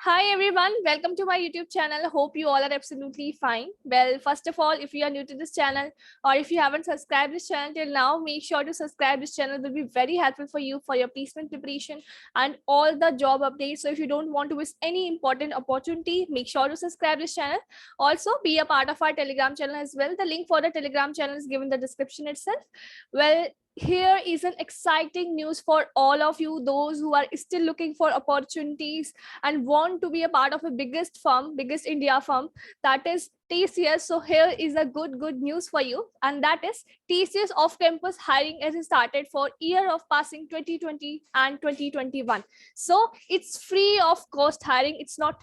Hi everyone, welcome to my YouTube channel. Hope you all are absolutely fine. Well, first of all, if you are new to this channel or if you haven't subscribed this channel till now, make sure to subscribe. This channel will be very helpful for you for your placement preparation and all the job updates. So if you don't want to miss any important opportunity, make sure to subscribe this channel. Also, be a part of our Telegram channel as well. The link for the Telegram channel is given in the description itself. Well, here is an exciting news for all of you, those who are still looking for opportunities and want to be a part of a biggest firm, biggest India firm, that is TCS. So here is a good news for you, and that is TCS off-campus hiring has started for year of passing 2020 and 2021. So it's free of cost hiring. It's not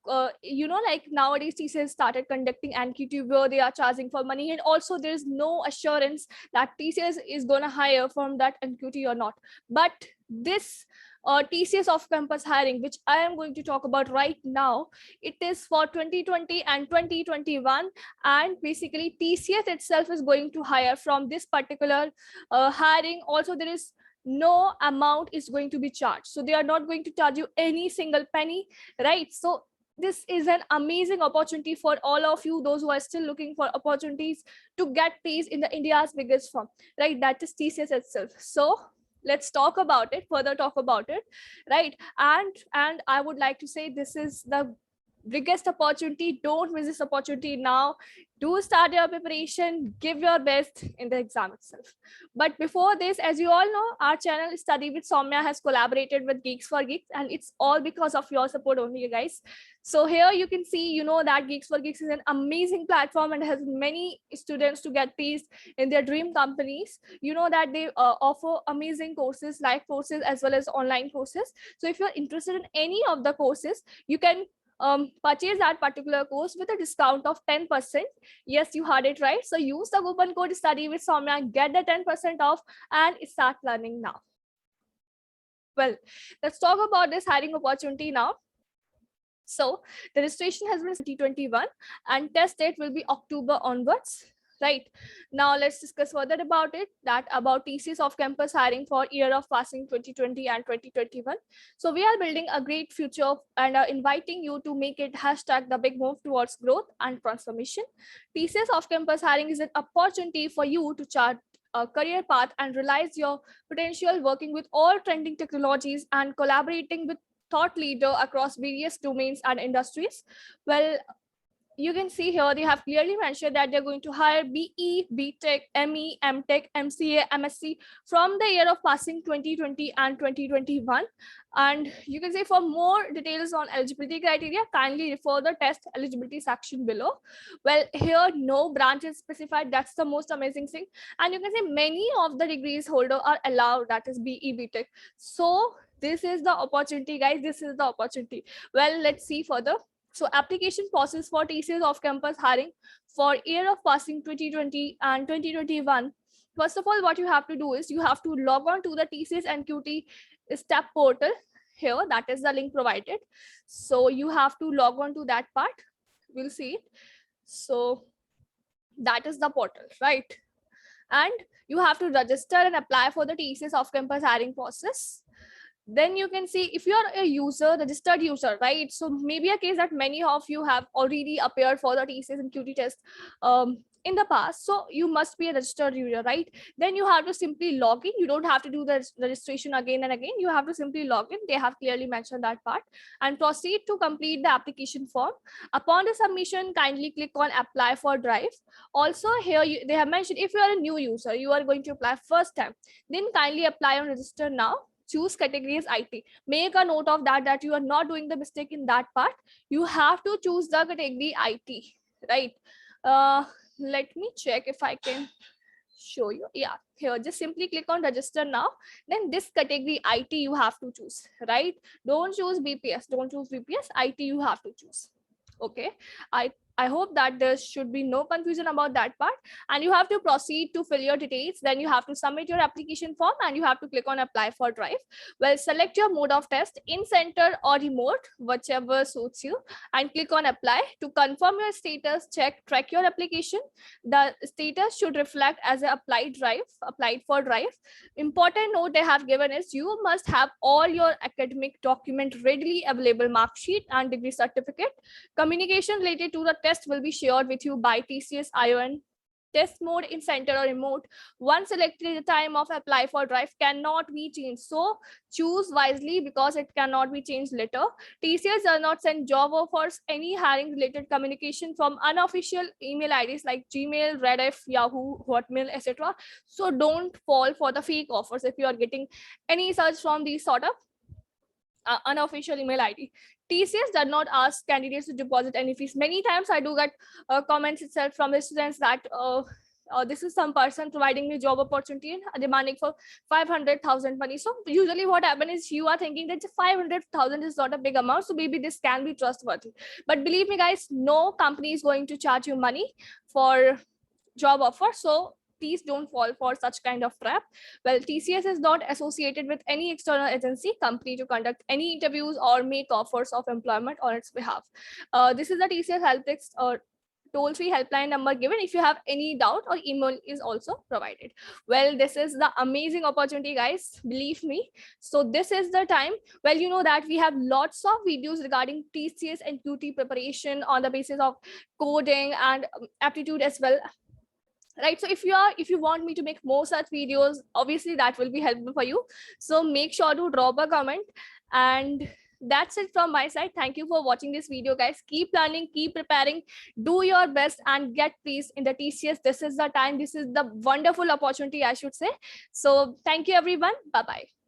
like nowadays TCS started conducting NQT where they are charging for money, and also there is no assurance that TCS is going to hire from that NQT or not. But this TCS off-campus hiring, which I am going to talk about right now, it is for 2020 and 2021, and basically TCS itself is going to hire from this particular hiring. Also, there is no amount is going to be charged, so they are not going to charge you any single penny, right? So this is an amazing opportunity for all of you, those who are still looking for opportunities to get placed in the India's biggest firm, right? That is TCS itself. So let's talk about it, further talk about it, right? And I would like to say this is the biggest opportunity. Don't miss this opportunity now. Do start your preparation, give your best in the exam itself. But before this, as you all know, our channel Study with Soumya has collaborated with Geeks for Geeks, and it's all because of your support only, guys. So here you can see, that Geeks for Geeks is an amazing platform and has many students to get placed in their dream companies. You know that they offer amazing courses, live courses, as well as online courses. So if you're interested in any of the courses, you can purchase that particular course with a discount of 10%. Yes, you heard it right. So use the coupon code Study with Soumya, get the 10% off, and start learning now. Well, let's talk about this hiring opportunity now. So the registration has been 2021 and test date will be October onwards. Right now, let's discuss further about it. That about TCS off-campus hiring for year of passing 2020 and 2021. So we are building a great future and are inviting you to make it hashtag the big move towards growth and transformation. TCS off-campus hiring is an opportunity for you to chart a career path and realize your potential, working with all trending technologies and collaborating with thought leader across various domains and industries. Well, you can see here they have clearly mentioned that they're going to hire BE, BTech, ME, MTech, MCA, MSc from the year of passing 2020 and 2021. And you can say for more details on eligibility criteria, kindly refer the test eligibility section below. Well, here no branch is specified. That's the most amazing thing. And you can say many of the degrees holder are allowed, that is BE, BTech. So this is the opportunity, guys. This is the opportunity. Well, let's see further. So application process for TCS off-campus hiring for year of passing 2020 and 2021. First of all, what you have to do is you have to log on to the TCS NQT STEP portal here. That is the link provided. So you have to log on to that part. We'll see it. So that is the portal, right? And you have to register and apply for the TCS off-campus hiring process. Then you can see if you're a user, registered user, right? So maybe a case that many of you have already appeared for the TCS and QT test in the past. So you must be a registered user, right? Then you have to simply log in. You don't have to do the registration again and again. You have to simply log in. They have clearly mentioned that part, and proceed to complete the application form. Upon the submission, kindly click on apply for drive. Also here they have mentioned if you are a new user, you are going to apply first time, then kindly apply on register now. Choose category as IT. Make a note of that you are not doing the mistake in that part. You have to choose the category IT, right? Let me check if I can show you. Yeah, here just simply click on register now. Then this category IT you have to choose, right? Don't choose BPS, don't choose BPS. IT you have to choose. Okay, I hope that there should be no confusion about that part. And you have to proceed to fill your details. Then you have to submit your application form and you have to click on apply for drive. Well, select your mode of test, in center or remote, whichever suits you, and click on apply. To confirm your status, track your application. The status should reflect as a applied for drive. Important note they have given is you must have all your academic document readily available, mark sheet and degree certificate. Communication related to the test will be shared with you by TCS ION. Test mode in center or remote, once selected, the time of apply for drive cannot be changed. So choose wisely because it cannot be changed later. TCS does not send job offers, any hiring related communication from unofficial email IDs like Gmail, Rediff, Yahoo, Hotmail, etc. So don't fall for the fake offers if you are getting any such from these sort of unofficial email ID. TCS does not ask candidates to deposit any fees. Many times I do get comments itself from the students that this is some person providing me job opportunity and demanding for 500,000 money. So usually what happens is you are thinking that 500,000 is not a big amount, so maybe this can be trustworthy. But believe me guys, no company is going to charge you money for job offer. So please don't fall for such kind of trap. Well, TCS is not associated with any external agency, company to conduct any interviews or make offers of employment on its behalf. This is the TCS help desk or toll-free helpline number given if you have any doubt, or email is also provided. Well, this is the amazing opportunity, guys, believe me. So this is the time. Well, you know that we have lots of videos regarding TCS and QT preparation on the basis of coding and aptitude as well, right? So if you want me to make more such videos, obviously that will be helpful for you. So make sure to drop a comment. And that's it from my side. Thank you for watching this video, guys. Keep learning, keep preparing, do your best and get pleased in the TCS. This is the time, this is the wonderful opportunity, I should say. So thank you everyone. Bye bye.